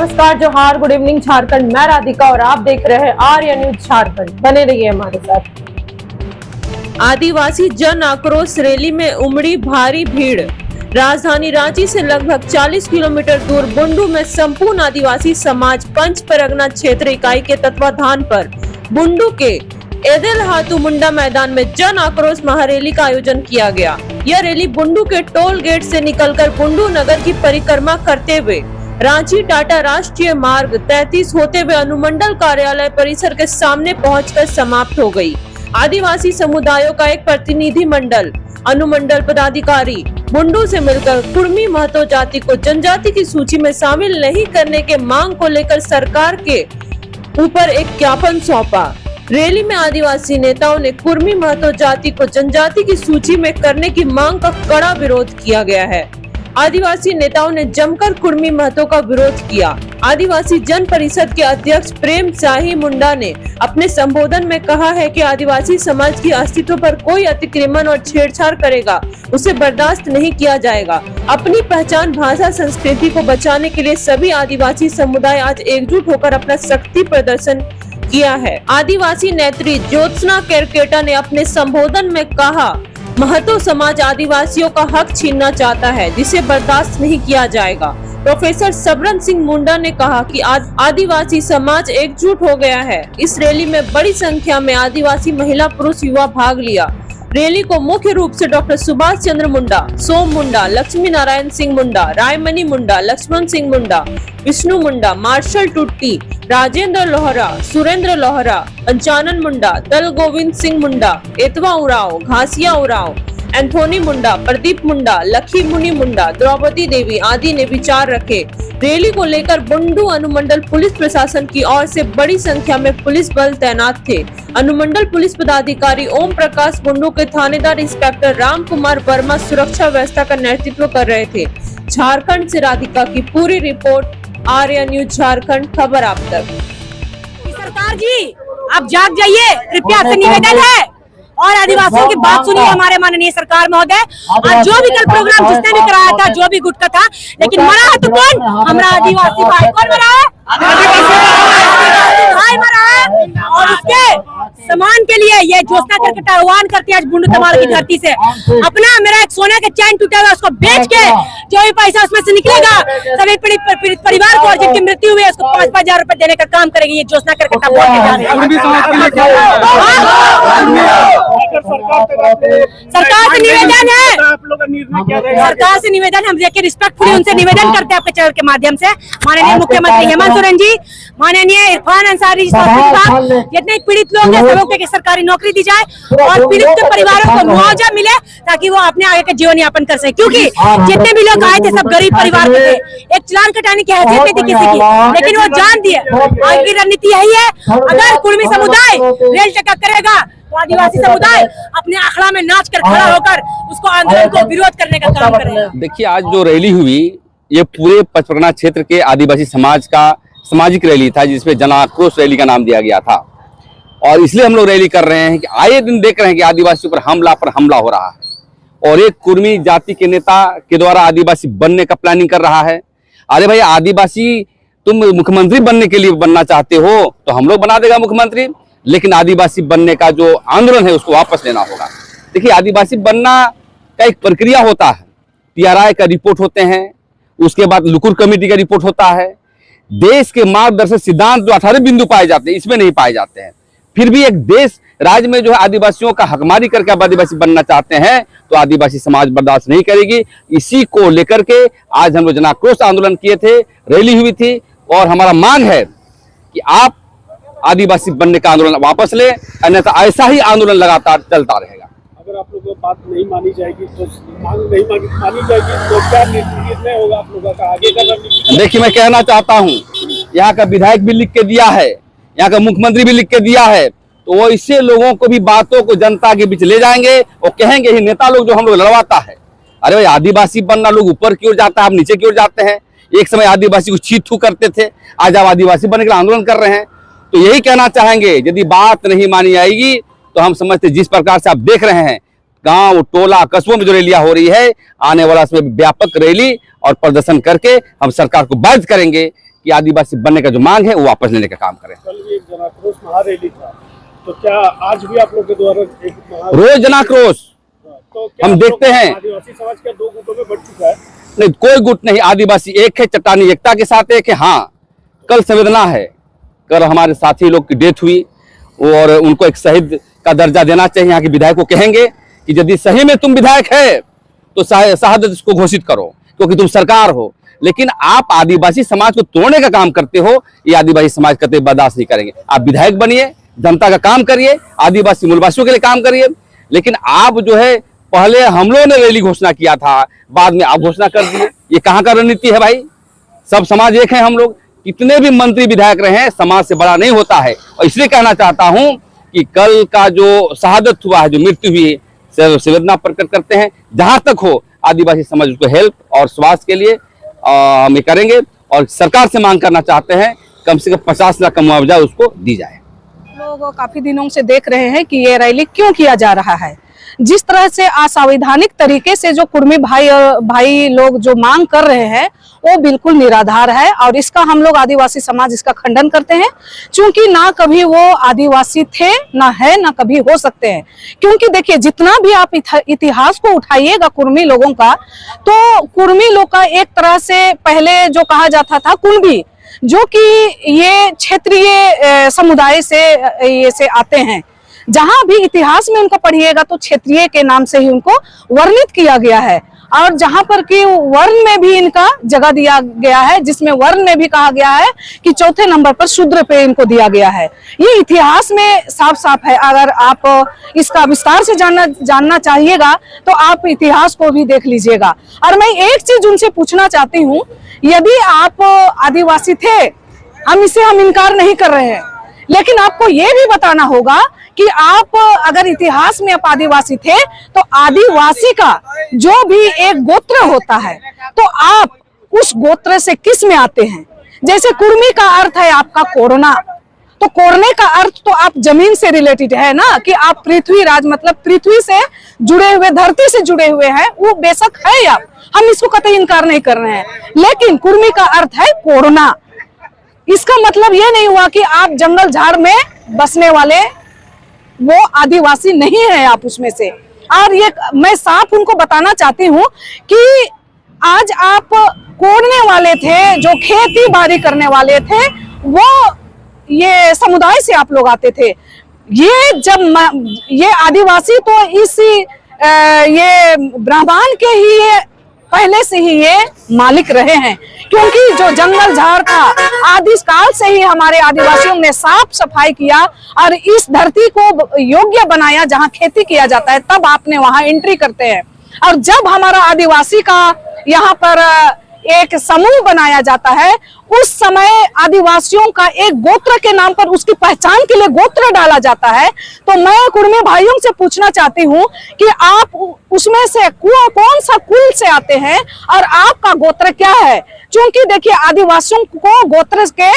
नमस्कार, जोहार, good evening Jharkhand. मैं राधिका और आप देख रहे हैं आर्य न्यूज झारखंड। बने रहिए हमारे साथ। आदिवासी जन आक्रोश रैली में उमड़ी भारी भीड़। राजधानी रांची से लगभग 40 किलोमीटर दूर बुंडू में संपूर्ण आदिवासी समाज पंच परगना क्षेत्र इकाई के तत्वाधान पर बुंडू के एदेल हाथू मुंडा मैदान में जन आक्रोश महारैली का आयोजन किया गया। यह रैली बुंडू के टोल गेट से निकलकर बुंडू नगर की परिक्रमा करते हुए रांची टाटा राष्ट्रीय मार्ग 33 होते हुए अनुमंडल कार्यालय परिसर के सामने पहुंचकर समाप्त हो गई। आदिवासी समुदायों का एक प्रतिनिधि मंडल अनुमंडल पदाधिकारी बुंडू से मिलकर कुर्मी महतो जाति को जनजाति की सूची में शामिल नहीं करने के मांग को लेकर सरकार के ऊपर एक ज्ञापन सौंपा। रैली में आदिवासी नेताओं ने कुर्मी महतो जाति को जनजाति की सूची में करने की मांग का कड़ा विरोध किया गया है। आदिवासी नेताओं ने जमकर कुर्मी महतो का विरोध किया। आदिवासी जन परिषद के अध्यक्ष प्रेम शाही मुंडा ने अपने संबोधन में कहा है कि आदिवासी समाज की अस्तित्व पर कोई अतिक्रमण और छेड़छाड़ करेगा उसे बर्दाश्त नहीं किया जाएगा। अपनी पहचान, भाषा, संस्कृति को बचाने के लिए सभी आदिवासी समुदाय आज एकजुट होकर अपना शक्ति प्रदर्शन किया है। आदिवासी नेत्री ज्योत्सना केरकेटा ने अपने संबोधन में कहा, महतो समाज आदिवासियों का हक छीनना चाहता है जिसे बर्दाश्त नहीं किया जाएगा। प्रोफेसर सबरन सिंह मुंडा ने कहा कि आदिवासी समाज एकजुट हो गया है। इस रैली में बड़ी संख्या में आदिवासी महिला, पुरुष, युवा भाग लिया। रैली को मुख्य रूप से डॉक्टर सुभाष चंद्र मुंडा, सोम मुंडा, लक्ष्मी नारायण सिंह मुंडा, रायमणि मुंडा, लक्ष्मण सिंह मुंडा, विष्णु मुंडा, मार्शल टुट्टी, राजेंद्र लोहरा, सुरेंद्र लोहरा, पंचानन मुंडा, दल गोविंद सिंह मुंडा, एतवा उराव, घासिया उराव, एंथोनी मुंडा, प्रदीप मुंडा, लखी मुनि मुंडा, द्रौपदी देवी आदि ने विचार रखे। रैली को लेकर बुंडू अनुमंडल पुलिस प्रशासन की ओर से बड़ी संख्या में पुलिस बल तैनात थे। अनुमंडल पुलिस पदाधिकारी ओम प्रकाश, बुंडू के थानेदार इंस्पेक्टर राम कुमार वर्मा सुरक्षा व्यवस्था का नेतृत्व कर रहे थे। झारखंड से राधिका की पूरी रिपोर्ट, आर्य न्यूज झारखंड, खबर आप तक। सरकार जी, आप जाग जाइए, कृपया आपसे निवेदन है और आदिवासियों की बात सुनिए हमारे माननीय सरकार महोदय। आज जो भी कल प्रोग्राम जिसने भी कराया था, जो भी गुट का था, लेकिन मरा है तो कौन? हमारा आदिवासी भाई। कौन मरा है? भाई मरा है। और उसके सम्मान के लिए ये ज्योत्सना करके आह्वान करती है आज बुंडू तमाड़ की धरती से। अपना मेरा एक सोने का चैन टूटा हुआ उसको बेच के जो भी पैसा उसमें से निकलेगा सभी पीड़ित परिवार को और जिनकी मृत्यु हुई है उसको 5-5 हजार रुपए देने का काम करेगी ये ज्योत्सना करके सरकार से निवेदन है। सरकार से निवेदन हम देखिए रिस्पेक्टफुली उनसे निवेदन करते हैं आपके चैनल के माध्यम से। माननीय मुख्यमंत्री हेमंत सोरेन जी, माननीय इरफान अंसारी, जितने पीड़ित लोग हैं सबों को सरकारी नौकरी दी जाए और पीड़ित के परिवारों को मुआवजा मिले ताकि वो अपने आगे का जीवन यापन कर सके। क्योंकि जितने भी लोग आए थे सब गरीब परिवार के थे, एक चालान कटाने की हैसियत नहीं थी किसी की, लेकिन वो जान दिए। आगे की रणनीति यही है, अगर कुर्मी समुदाय रेल चक्का करेगा तो आदिवासी समुदाय अपने अखड़ा में नाच कर खड़ा होकर उसको आंदोलन को विरोध करने का काम करेगा। देखिए, आज जो रैली हुई ये पूरे पचपरगना क्षेत्र के आदिवासी समाज का सामाजिक रैली था जिसमें जन आक्रोश रैली का नाम दिया गया था। और इसलिए हम लोग रैली कर रहे हैं कि आए दिन देख रहे हैं कि आदिवासियों पर हमला हो रहा है और एक कुर्मी जाति के नेता के द्वारा आदिवासी बनने का प्लानिंग कर रहा है। अरे भाई, आदिवासी तुम मुख्यमंत्री बनने के लिए बनना चाहते हो तो हम लोग बना देगा मुख्यमंत्री, लेकिन आदिवासी बनने का जो आंदोलन है उसको वापस लेना होगा। देखिए, आदिवासी बनना का एक प्रक्रिया होता है। TRI का रिपोर्ट होते हैं, उसके बाद लुकुर कमेटी का रिपोर्ट होता है। देश के मार्गदर्शक सिद्धांत जो 18 बिंदु पाए जाते हैं इसमें नहीं पाए जाते हैं। फिर भी एक देश राज्य में जो है आदिवासियों का हकमारी करके आप आदिवासी बनना चाहते हैं तो आदिवासी समाज बर्दाश्त नहीं करेगी। इसी को लेकर के आज हम लोग जन आक्रोश आंदोलन किए थे, रैली हुई थी और हमारा मांग है कि आप आदिवासी बनने का आंदोलन वापस ले, अन्यथा ऐसा ही आंदोलन लगातार चलता रहेगा। अगर आप लोगों को बात नहीं मानी जाएगी तो मानी जाएगी तो क्या निर्णय होगा आप लोगों का आगे का? देखिए, मैं कहना चाहता हूँ, यहाँ का विधायक भी लिख के दिया है, यहाँ का मुख्यमंत्री भी लिख के दिया है, तो वो इससे लोगों को भी बातों को जनता के बीच ले जाएंगे और कहेंगे ये नेता लोग जो हम लोग लड़वाता है। अरे भाई, आदिवासी बनना लोग ऊपर की ओर जाता है, आप नीचे की ओर जाते हैं। एक समय आदिवासी को छीत थू करते थे, आज आप आदिवासी बनने के लिए आंदोलन कर रहे हैं। तो यही कहना चाहेंगे, यदि बात नहीं मानी जाएगी तो हम समझते जिस प्रकार से आप देख रहे हैं गांव, टोला, कस्बों में जो रैलियां हो रही है, आने वाला समय व्यापक रैली और प्रदर्शन करके हम सरकार को बाध्य करेंगे कि आदिवासी बनने का जो मांग है वो वापस लेने का काम करें। कल भी एक जन आक्रोश महारैली था, तो क्या आज भी आप लोग के द्वारा एक रोज जन आक्रोश तो क्या हम देखते हैं। आदिवासी समाज का 2 गुटों में बढ़ चुका है? नहीं, कोई गुट नहीं, आदिवासी एक है, चट्टानी एकता के साथ एक है। हाँ, कल संवेदना है, कल हमारे साथी लोग की डेथ हुई और उनको एक शहीद का दर्जा देना चाहिए। यहाँ के विधायक को कहेंगे कि यदि सही में तुम विधायक है तो शहादत इसको घोषित करो, क्योंकि तुम सरकार हो। लेकिन आप आदिवासी समाज को तोड़ने का काम करते हो, ये आदिवासी समाज कतई बर्दाश्त नहीं करेंगे। आप विधायक बनिए, जनता का काम करिए, आदिवासी मूलवासियों के लिए काम करिए। लेकिन आप जो है, पहले हम लोगों ने रैली घोषणा किया था, बाद में आप घोषणा कर दिए, ये कहाँ का रणनीति है भाई? सब समाज एक है हम लोग, कितने भी मंत्री विधायक रहे हैं, समाज से बड़ा नहीं होता है। और इसलिए कहना चाहता हूं कि कल का जो शहादत हुआ है, जो मृत्यु हुई, संवेदना प्रकट करते हैं। जहां तक हो आदिवासी समाज को हेल्प और स्वास्थ्य के लिए हम ये करेंगे, और सरकार से मांग करना चाहते हैं कम से कम 50 लाख का मुआवजा उसको दी जाए। लोग काफी दिनों से देख रहे हैं कि ये रैली क्यों किया जा रहा है। जिस तरह से असंवैधानिक तरीके से जो कुर्मी भाई लोग जो मांग कर रहे हैं वो बिल्कुल निराधार है, और इसका हम लोग आदिवासी समाज इसका खंडन करते हैं। क्योंकि ना कभी वो आदिवासी थे, ना है, ना कभी हो सकते हैं। क्योंकि देखिए, जितना भी आप इतिहास को उठाइएगा कुर्मी लोगों का, तो कुर्मी लोग का एक तरह से पहले जो कहा जाता था कुणबी, जो कि ये क्षेत्रीय समुदाय से आते हैं। जहां भी इतिहास में उनको पढ़िएगा तो क्षेत्रीय के नाम से ही उनको वर्णित किया गया है। और जहां पर कि वर्ण में भी इनका जगह दिया गया है, जिसमें वर्ण में भी कहा गया है कि 4थे नंबर पर शूद्र पे इनको दिया गया है। ये इतिहास में साफ साफ है। अगर आप इसका विस्तार से जानना चाहिएगा तो आप इतिहास को भी देख लीजिएगा। और मैं एक चीज उनसे पूछना चाहती हूँ, यदि आप आदिवासी थे, हम इनकार नहीं कर रहे हैं, लेकिन आपको ये भी बताना होगा कि आप अगर इतिहास में आप आदिवासी थे, तो आदिवासी का जो भी एक गोत्र होता है, तो आप उस गोत्र से किस में आते हैं। जैसे कुर्मी का अर्थ है आपका कोरना, तो कोरने का अर्थ तो आप जमीन से रिलेटेड है ना, कि आप पृथ्वीराज मतलब पृथ्वी से जुड़े हुए, धरती से जुड़े हुए हैं। वो बेशक है, आप हम इसको कतई इनकार नहीं कर रहे हैं, लेकिन कुर्मी का अर्थ है कोरना। इसका मतलब ये नहीं हुआ कि आप जंगल झाड़ में बसने वाले वो आदिवासी नहीं है आप उसमें से। और ये मैं साफ उनको बताना चाहती हूँ कि आज आप कोड़ने वाले थे, जो खेती बाड़ी करने वाले थे, वो ये समुदाय से आप लोग आते थे। ये आदिवासी तो इस ये ब्राह्मण के ही पहले से ही ये मालिक रहे हैं, क्योंकि जो जंगल झाड़ था आदि काल से ही हमारे आदिवासियों ने साफ सफाई किया और इस धरती को योग्य बनाया जहां खेती किया जाता है, तब आपने वहां एंट्री करते हैं। और जब हमारा आदिवासी का यहाँ पर एक समूह बनाया जाता है, उस समय आदिवासियों का एक गोत्र के नाम पर उसकी पहचान के लिए गोत्र डाला जाता है। तो मैं कुर्मी भाइयों से पूछना चाहती हूँ कि आप उसमें से कौन सा कुल से आते हैं और आपका गोत्र क्या है। क्योंकि देखिए, आदिवासियों को गोत्र के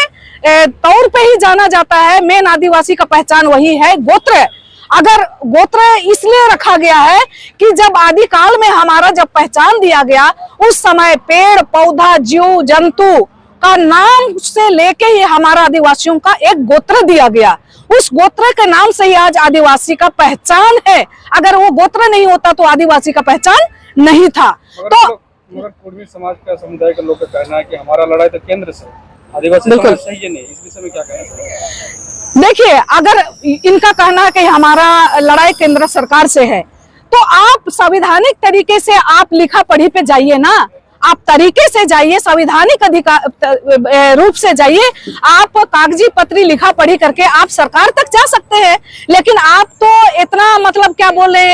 तौर पे ही जाना जाता है। मेन आदिवासी का पहचान वही है, गोत्र। अगर गोत्र इसलिए रखा गया है कि जब आदिकाल में हमारा जब पहचान दिया गया, उस समय पेड़ पौधा जीव जंतु का नाम से लेके ही हमारा आदिवासियों का एक गोत्र दिया गया। उस गोत्र के नाम से ही आज आदिवासी का पहचान है। अगर वो गोत्र नहीं होता तो आदिवासी का पहचान नहीं था। तो कुर्मी समाज का समुदाय के लोग का कहना है कि हमारा लड़ाई तो केंद्र से, आदिवासी समाज सही है नहीं। इस विषय में क्या कहना चाहिए? देखिए, अगर इनका कहना है कि हमारा लड़ाई केंद्र सरकार से है, तो आप संवैधानिक तरीके से आप लिखा पढ़ी पे जाइए ना। आप तरीके से जाइए, संवैधानिक अधिकार रूप से जाइए। आप कागजी पत्री लिखा पढ़ी करके आप सरकार तक जा सकते हैं। लेकिन आप तो इतना मतलब क्या बोले,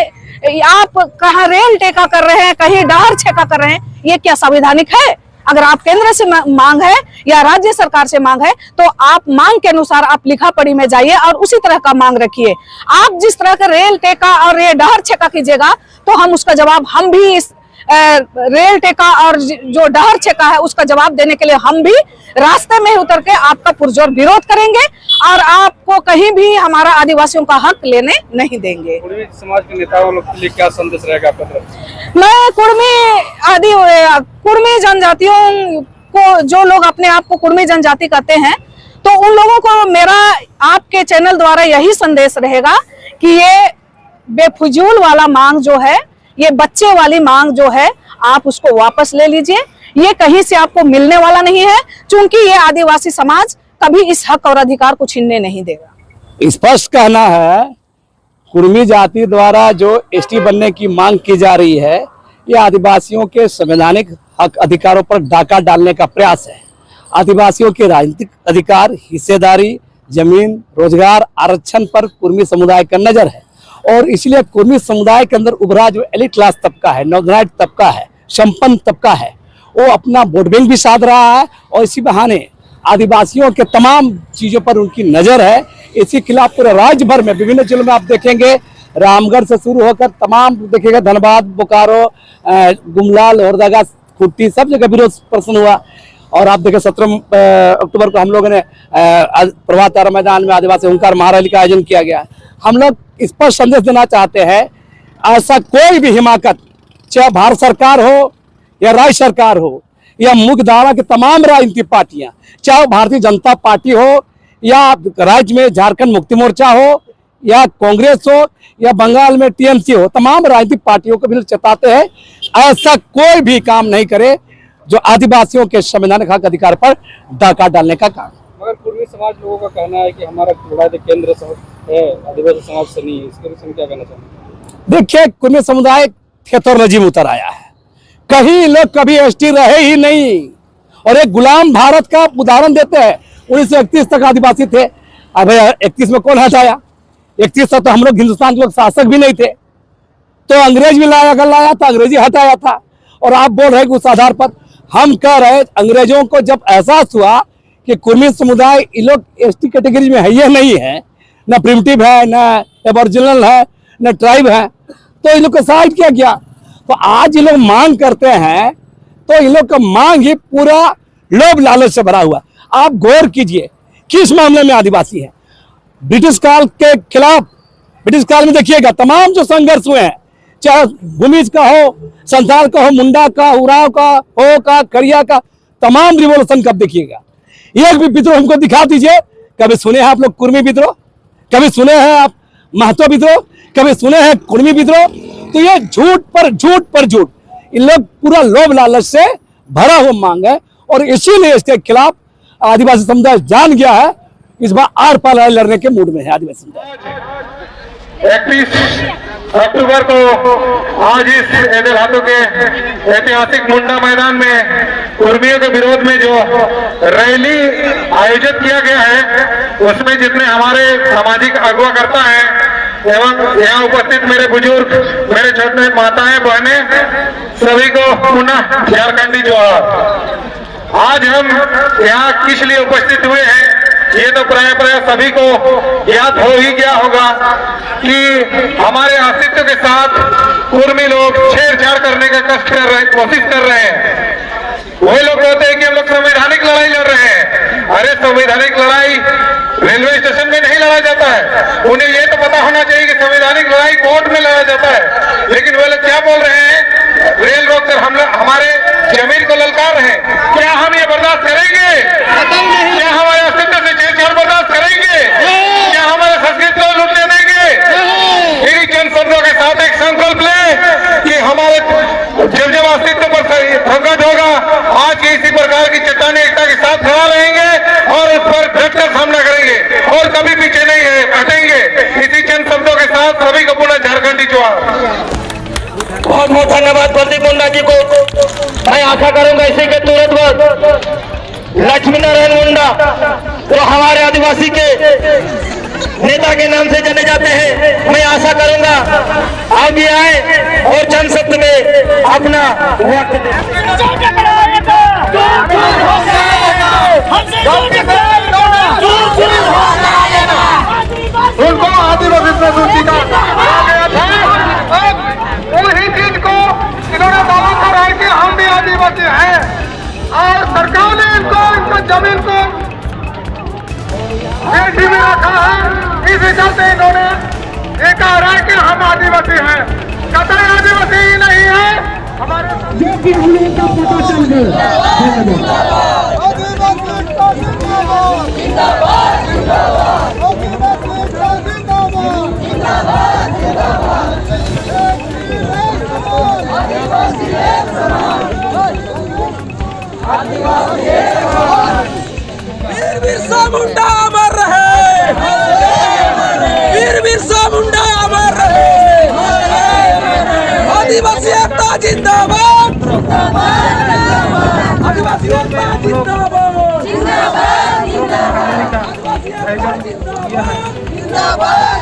आप कहाँ रेल टेका कर रहे हैं, कहीं डहर छेका कर रहे हैं, ये क्या संवैधानिक है? अगर आप केंद्र से मांग है या राज्य सरकार से मांग है, तो आप मांग के अनुसार आप लिखा पढ़ी में जाइए और उसी तरह का मांग रखिए। आप जिस तरह का रेल टेका और ये डहर छेका कीजिएगा, तो हम उसका जवाब, हम भी इस रेल टेका और जो डहर छेका है उसका जवाब देने के लिए हम भी रास्ते में उतर के आपका पुरजोर विरोध करेंगे और आपको कहीं भी हमारा आदिवासियों का हक लेने नहीं देंगे। कुर्मी समाज के नेताओं के लिए क्या संदेश रहेगा आपका तरफ? मैं कुर्मी जनजातियों को, जो लोग अपने आप को कुर्मी जनजाति कहते हैं, तो उन लोगों को मेरा आपके चैनल द्वारा यही संदेश रहेगा कि ये बेफजूल वाला मांग जो है, ये बच्चे वाली मांग जो है, आप उसको वापस ले लीजिए। ये कहीं से आपको मिलने वाला नहीं है, क्योंकि ये आदिवासी समाज कभी इस हक और अधिकार को छीनने नहीं देगा। स्पष्ट कहना है, कुर्मी जाति द्वारा जो एसटी बनने की मांग की जा रही है, ये आदिवासियों के संवैधानिक हक अधिकारों पर डाका डालने का प्रयास है। आदिवासियों के राजनीतिक अधिकार, हिस्सेदारी, जमीन, रोजगार, आरक्षण पर कुर्मी समुदाय का नजर है और इसलिए कुर्मी समुदाय के अंदर उभरा जो एलिट क्लास तबका है, नॉर्दर्नाइट तबका है, संपन्न तबका है, वो अपना वोट बैंक भी साध रहा है और इसी बहाने आदिवासियों के तमाम चीजों पर उनकी नजर है। इसी खिलाफ पूरे राज्य भर में विभिन्न जिलों में आप देखेंगे, रामगढ़ से शुरू होकर तमाम देखिएगा, धनबाद, बोकारो, गुमला, लोहरदगा, खुट्टी, सब जगह विरोध प्रदर्शन हुआ। और आप देखें 17 अक्टूबर को हम लोगों ने प्रभात तारा मैदान में आदिवासी हुंकार महारैली का आयोजन किया गया। हम लोग इस पर संदेश देना चाहते हैं, ऐसा कोई भी हिमाकत, चाहे भारत सरकार हो या राज्य सरकार हो या मुख्यधारा की तमाम राजनीतिक पार्टियां, चाहे भारतीय जनता पार्टी हो या राज्य में झारखंड मुक्ति मोर्चा हो या कांग्रेस हो या बंगाल में टीएमसी हो, तमाम राजनीतिक पार्टियों को भी चेताते हैं, ऐसा कोई भी काम नहीं करे जो आदिवासियों के संवैधानिक हक अधिकार पर डाका डालने का काम। मगर कुर्मी समाज लोगों का कहना है कि हमारा लड़ाई केंद्र से है, आदिवासी समाज से नहीं है। इसके विषय में क्या कहना चाहेंगे? देखिए, कुर्मी समुदाय थेथोलॉजी में उतर आया है, कहीं लोग कभी एसटी रहे ही नहीं और एक गुलाम भारत का उदाहरण देते हैं। 1931 तक आदिवासी थे, अब 31 में कौन हटाया? 31 तक तो हम लोग हिंदुस्तान के लोग शासक भी नहीं थे, तो अंग्रेज भी लाया था, अंग्रेजी हटाया था। और आप बोल रहे उस आधार पर हम कह रहे, अंग्रेजों को जब एहसास हुआ कि कुर्मी समुदाय ये लोग एसटी कैटेगरी में है, ये नहीं है, न प्रिमिटिव है, न एबोरिजिनल है, न ट्राइब है, तो इन लोग को साइड किया गया। तो आज ये लोग मांग करते हैं, तो इन लोग का मांग ही पूरा लोभ लालच से भरा हुआ। आप गौर कीजिए किस मामले में आदिवासी है। ब्रिटिश काल के खिलाफ, ब्रिटिश काल में देखिएगा तमाम जो संघर्ष हुए हैं, चाहे भूमिज का हो, संथाल का हो, मुंडा का, उराव का हो, का करिया का, तमाम रिवोल्यूशन कब देखिएगा। एक भी विद्रोह हमको दिखा दीजिए। कभी सुने हैं आप लोग कुर्मी विद्रोह? कभी सुने हैं आप महतो विद्रोह? कभी सुने हैं कुर्मी विद्रोह? तो ये झूठ पर झूठ, इन लोग पूरा लोभ लालच से भरा हुआ मांग है और इसीलिए इसके खिलाफ आदिवासी समुदाय जान गया है। इस बार आर पार लड़ने के मूड में है आदिवासी समुदाय। 31 अक्टूबर को आज इस ऐदल हाथों के ऐतिहासिक मुंडा मैदान में कुर्मियों के विरोध में जो रैली आयोजित किया गया है, उसमें जितने हमारे सामाजिक अगुवा करता है एवं यहाँ उपस्थित मेरे बुजुर्ग, मेरे छोटे माताएं, बहनें, सभी को पुनः झारखंडी जोहार। आज हम यहाँ किस लिए उपस्थित हुए हैं, ये तो प्राय सभी को याद हो ही गया होगा कि हमारे अस्तित्व के साथ कुर्मी लोग छेड़छाड़ करने का कोशिश कर रहे हैं। वही लोग कहते हैं कि हम लोग संवैधानिक लड़ाई लड़ रहे हैं। अरे संवैधानिक लड़ाई रेलवे स्टेशन में नहीं लड़ा जाता है। उन्हें ये तो पता होना चाहिए कि संवैधानिक लड़ाई कोर्ट में लड़ा जाता है। लेकिन वे लोग क्या बोल रहे हैं, रेल रोक कर हम लोग हमारे जमीन को ललकार रहे हैं। क्या हम ये बर्दाश्त करेंगे? क्या हमारे अस्तित्व से छेड़छाड़ बर्दाश्त करेंगे? क्या हमारे संस्कृति को लूटने देंगे? इन्हीं चंद शब्दों के साथ एक संकल्प लें कि हमारे जब अस्तित्व पर संकट होगा, आज की इसी प्रकार की चट्टानी एकता के साथ खड़ा रहेंगे और उस पर डटकर सामना करेंगे और कभी पीछे नहीं हटेंगे। इसी चंद शब्दों के साथ सभी को पुनः झारखंडी जोहार। बहुत बहुत धन्यवाद प्रदीप मुंडा जी को। मैं आशा करूंगा इसी के तुरंत बाद लक्ष्मी नारायण मुंडा, वो हमारे आदिवासी के नेता के नाम से जाने जाते हैं, मैं आशा करूंगा आगे आए और चंद शब्द में अपना वक्त उनको आदिवासी प्रसूति का गया था। उन्हीं चीज को इन्होंने दावा करा है कि हम भी आदिवासी हैं और सरकार ने इनको जमीन को पेटी में रखा है। इस हिसाब से इन्होंने ये कहा है कि हम आदिवासी हैं। कतई आदिवासी ही नहीं है, जो कि हम लोगों का पता चल गया। वीर बिरसा मुंडा अमर रहे, वीर बिरसा मुंडा अमर रहे, आदिवासी एकता जिंदाबाद, आदिवासी एकता जिंदाबाद, जिंदाबाद, जिंदाबाद।